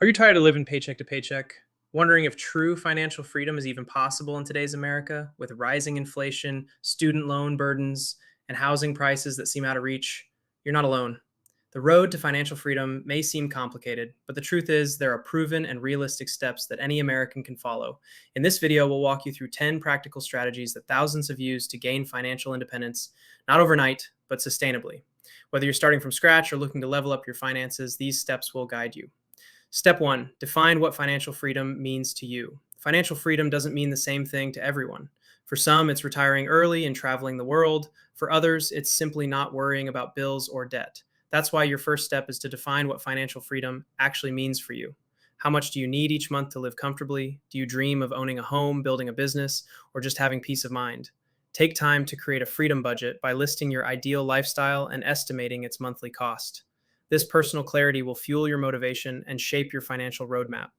Are you tired of living paycheck to paycheck? Wondering if true financial freedom is even possible in today's America with rising inflation, student loan burdens, and housing prices that seem out of reach? You're not alone. The road to financial freedom may seem complicated, but the truth is there are proven and realistic steps that any American can follow. In this video, we'll walk you through 10 practical strategies that thousands have used to gain financial independence, not overnight, but sustainably. Whether you're starting from scratch or looking to level up your finances, these steps will guide you. Step one, define what financial freedom means to you. Financial freedom doesn't mean the same thing to everyone. For some, it's retiring early and traveling the world. For others, it's simply not worrying about bills or debt. That's why your first step is to define what financial freedom actually means for you. How much do you need each month to live comfortably? Do you dream of owning a home, building a business, or just having peace of mind? Take time to create a freedom budget by listing your ideal lifestyle and estimating its monthly cost. This personal clarity will fuel your motivation and shape your financial roadmap.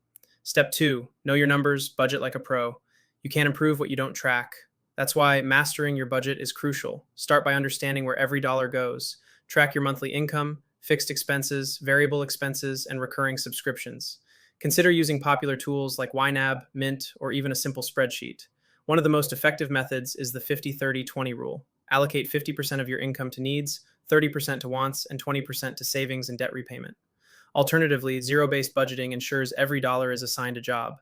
Step two, know your numbers, budget like a pro. You can't improve what you don't track. That's why mastering your budget is crucial. Start by understanding where every dollar goes. Track your monthly income, fixed expenses, variable expenses, and recurring subscriptions. Consider using popular tools like YNAB, Mint, or even a simple spreadsheet. One of the most effective methods is the 50-30-20 rule. Allocate 50% of your income to needs, 30% to wants, and 20% to savings and debt repayment. Alternatively, zero-based budgeting ensures every dollar is assigned a job.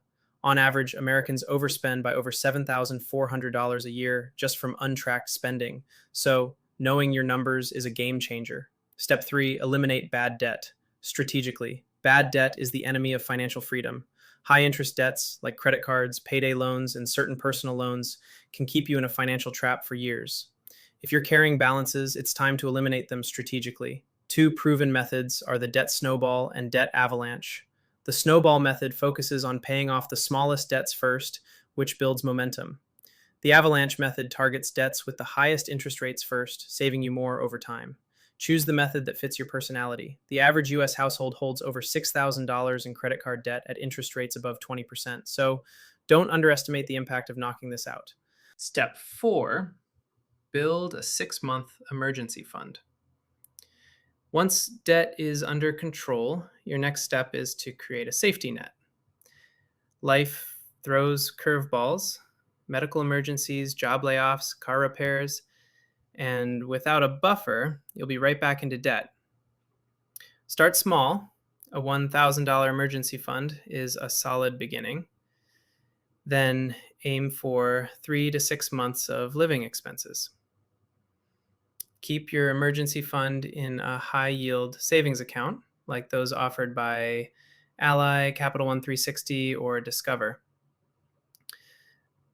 On average, Americans overspend by over $7,400 a year just from untracked spending. So, knowing your numbers is a game changer. Step three, eliminate bad debt. Strategically, bad debt is the enemy of financial freedom. High interest debts like credit cards, payday loans, and certain personal loans can keep you in a financial trap for years. If you're carrying balances, it's time to eliminate them strategically. Two proven methods are the debt snowball and debt avalanche. The snowball method focuses on paying off the smallest debts first, which builds momentum. The avalanche method targets debts with the highest interest rates first, saving you more over time. Choose the method that fits your personality. The average US household holds over $6,000 in credit card debt at interest rates above 20%. So don't underestimate the impact of knocking this out. Step four, build a 6-month emergency fund. Once debt is under control, your next step is to create a safety net. Life throws curveballs, medical emergencies, job layoffs, car repairs, and without a buffer, you'll be right back into debt. Start small. A $1,000 emergency fund is a solid beginning. Then aim for 3 to 6 months of living expenses. Keep your emergency fund in a high yield savings account, like those offered by Ally, Capital One 360, or Discover.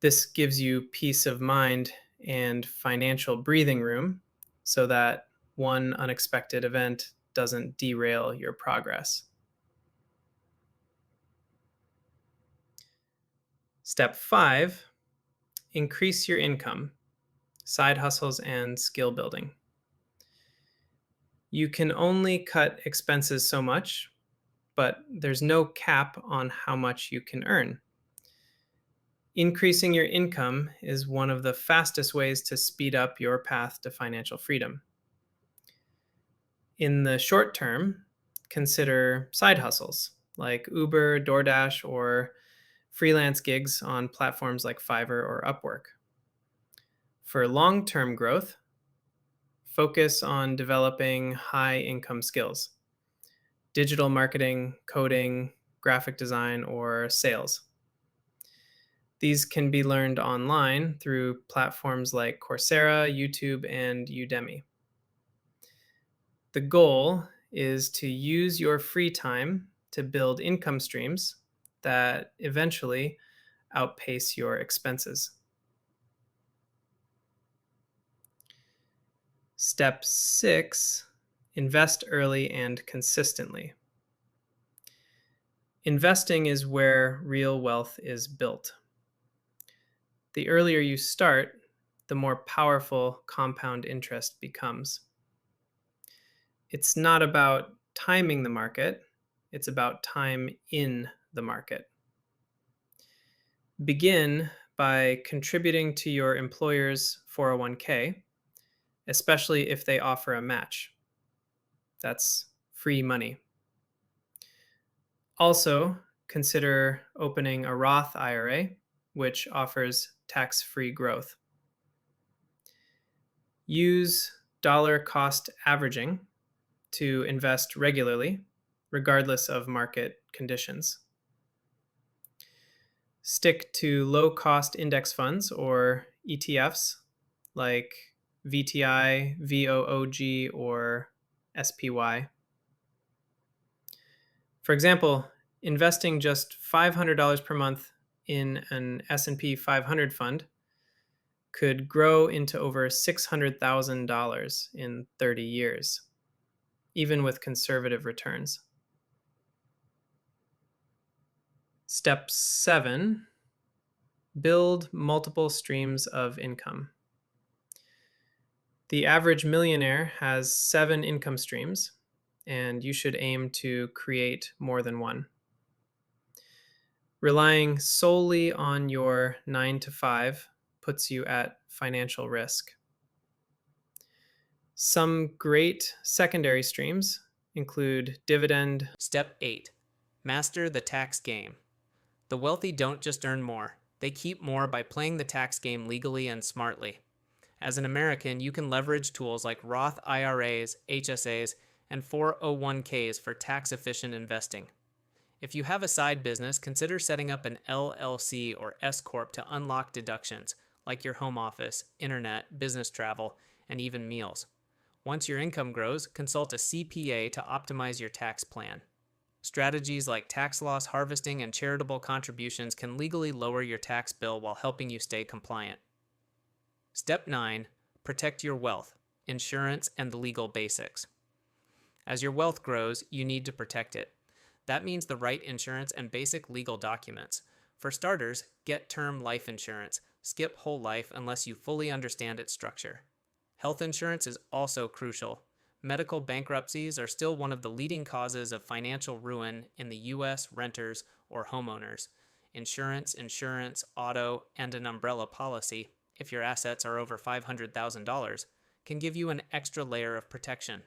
This gives you peace of mind and financial breathing room so that one unexpected event doesn't derail your progress. Step five, increase your income, side hustles, and skill building. You can only cut expenses so much, but there's no cap on how much you can earn. Increasing your income is one of the fastest ways to speed up your path to financial freedom. In the short term, consider side hustles like Uber, DoorDash, or freelance gigs on platforms like Fiverr or Upwork. For long-term growth, focus on developing high-income skills: digital marketing, coding, graphic design, or sales. These can be learned online through platforms like Coursera, YouTube, and Udemy. The goal is to use your free time to build income streams that eventually outpace your expenses. Step six, invest early and consistently. Investing is where real wealth is built. The earlier you start, the more powerful compound interest becomes. It's not about timing the market, it's about time in the market. Begin by contributing to your employer's 401k, especially if they offer a match. That's free money. Also, consider opening a Roth IRA, which offers tax free growth. Use dollar cost averaging to invest regularly, regardless of market conditions. Stick to low cost index funds or ETFs like VTI, VOOG, or SPY. For example, investing just $500 per month in an S&P 500 fund could grow into over $600,000 in 30 years, even with conservative returns. Step 7, build multiple streams of income. The average millionaire has 7 income streams, and you should aim to create more than one. Relying solely on your 9 to 5 puts you at financial risk. Some great secondary streams include dividend. Step 8. Master the tax game. The wealthy don't just earn more, they keep more by playing the tax game legally and smartly. As an American, you can leverage tools like Roth IRAs, HSAs, and 401ks for tax-efficient investing. If you have a side business, consider setting up an LLC or S-Corp to unlock deductions, like your home office, internet, business travel, and even meals. Once your income grows, consult a CPA to optimize your tax plan. Strategies like tax loss harvesting and charitable contributions can legally lower your tax bill while helping you stay compliant. Step 9. Protect your wealth, insurance, and the legal basics. As your wealth grows, you need to protect it. That means the right insurance and basic legal documents. For starters, get term life insurance. Skip whole life unless you fully understand its structure. Health insurance is also crucial. Medical bankruptcies are still one of the leading causes of financial ruin in the U.S. renters or homeowners. Insurance, auto, and an umbrella policy, if your assets are over $500,000, can give you an extra layer of protection.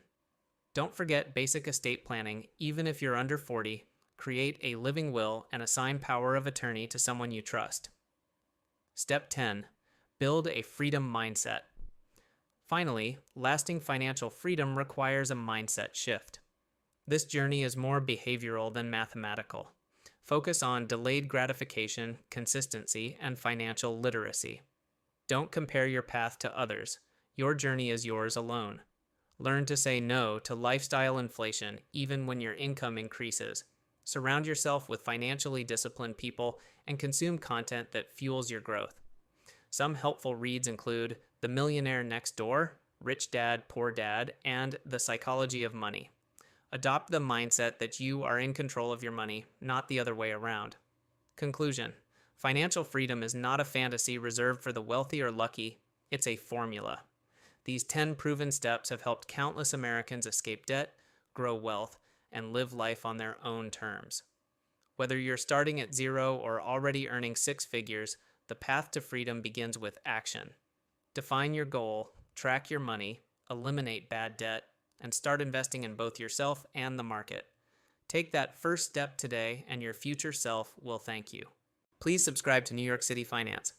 Don't forget basic estate planning. Even if you're under 40, create a living will and assign power of attorney to someone you trust. Step 10. Build a freedom mindset. Finally, lasting financial freedom requires a mindset shift. This journey is more behavioral than mathematical. Focus on delayed gratification, consistency, and financial literacy. Don't compare your path to others. Your journey is yours alone. Learn to say no to lifestyle inflation even when your income increases. Surround yourself with financially disciplined people and consume content that fuels your growth. Some helpful reads include The Millionaire Next Door, Rich Dad, Poor Dad, and The Psychology of Money. Adopt the mindset that you are in control of your money, not the other way around. Conclusion: financial freedom is not a fantasy reserved for the wealthy or lucky, it's a formula. These 10 proven steps have helped countless Americans escape debt, grow wealth, and live life on their own terms. Whether you're starting at zero or already earning 6 figures, the path to freedom begins with action. Define your goal, track your money, eliminate bad debt, and start investing in both yourself and the market. Take that first step today, and your future self will thank you. Please subscribe to New York City Finance.